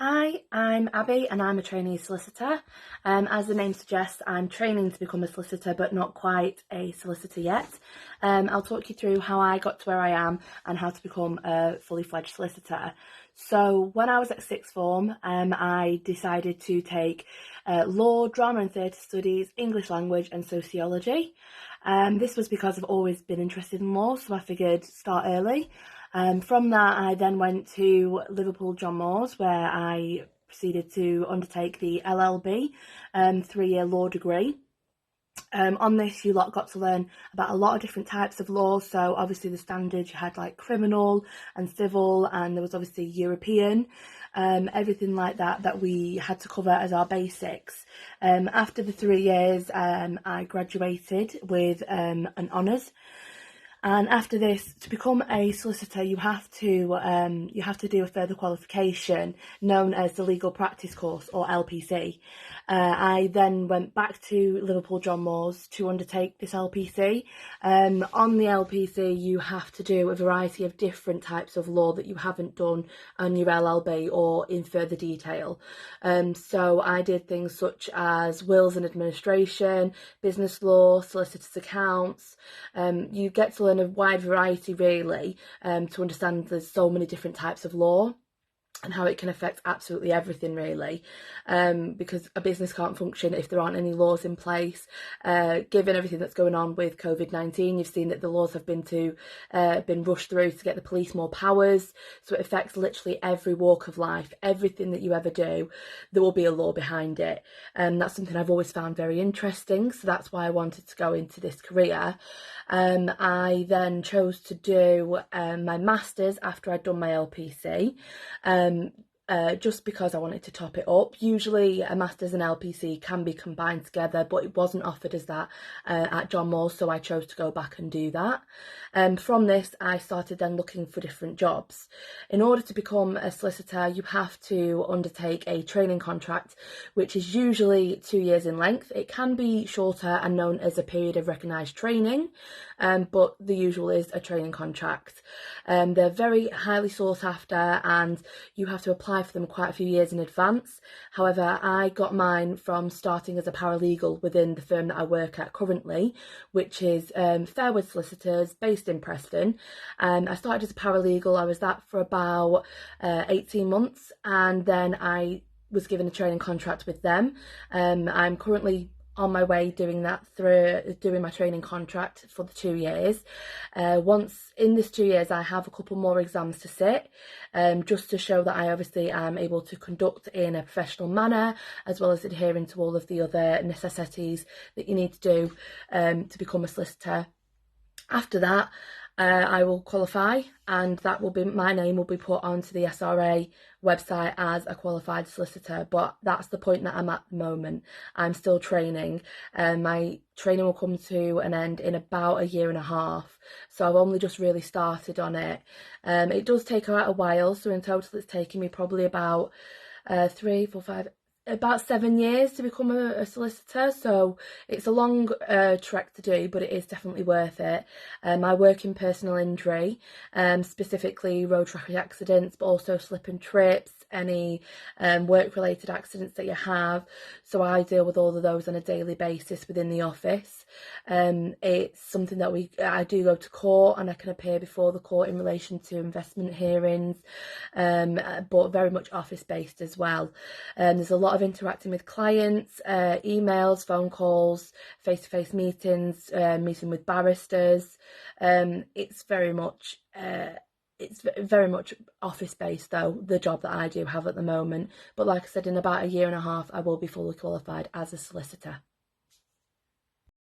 Hi, I'm Abby and I'm a trainee solicitor. As the name suggests, I'm training to become a solicitor but not quite a solicitor yet. I'll talk you through how I got to where I am and how to become a fully fledged solicitor. So when I was at sixth form, I decided to take law, drama and theatre studies, English language and sociology. This was because I've always been interested in law, so I figured start early. From that, I then went to Liverpool John Moores, where I proceeded to undertake the LLB, 3-year law degree. On this, you lot got to learn about a lot of different types of law. So obviously the standards, you had like criminal and civil, and there was obviously European, everything like that we had to cover as our basics. After the 3 years, I graduated with an honours. And after this, to become a solicitor, you have to do a further qualification known as the Legal Practice Course, or LPC. I then went back to Liverpool John Moores to undertake this LPC. On the LPC, you have to do a variety of different types of law that you haven't done on your LLB or in further detail. So I did things such as wills and administration, business law, solicitors' accounts. You get to learn a wide variety really, to understand there's so many different types of law and how it can affect absolutely everything really, because a business can't function if there aren't any laws in place. Given everything that's going on with COVID-19, you've seen that the laws have been rushed through to get the police more powers, so it affects literally every walk of life. Everything that you ever do, there will be a law behind it, and that's something I've always found very interesting, so that's why I wanted to go into this career. I then chose to do my masters after I'd done my LPC. Just because I wanted to top it up. Usually a Masters and LPC can be combined together, but it wasn't offered as that at John Moores, so I chose to go back and do that. From this, I started then looking for different jobs. In order to become a solicitor, you have to undertake a training contract, which is usually 2 years in length. It can be shorter and known as a period of recognised training, but the usual is a training contract. They're very highly sought after and you have to apply for them quite a few years in advance. However, I got mine from starting as a paralegal within the firm that I work at currently, which is Fairwood Solicitors, based in Preston. I started as a paralegal. I was that for about 18 months, and then I was given a training contract with them. I'm currently on my way doing that, through doing my training contract for the 2 years. Once in this 2 years, I have a couple more exams to sit, just to show that I obviously am able to conduct in a professional manner, as well as adhering to all of the other necessities that you need to do to become a solicitor. After that, I will qualify, and that will be, my name will be put onto the SRA website as a qualified solicitor, but that's the point that I'm at the moment. I'm still training. My training will come to an end in about a year and a half, so I've only just really started on it. It does take quite a while, so in total it's taken me probably about 3, 4, 5, about 7 years to become a solicitor, so it's a long trek to do, but it is definitely worth it. I work in personal injury, specifically road traffic accidents, but also slip and trips, any work-related accidents that you have, so I deal with all of those on a daily basis within the office. It's something that I do go to court, and I can appear before the court in relation to investment hearings, but very much office-based as well. There's a lot of interacting with clients, emails, phone calls, face-to-face meetings, meeting with barristers. It's very much office-based though, the job that I do have at the moment. But like I said, in about a year and a half, I will be fully qualified as a solicitor.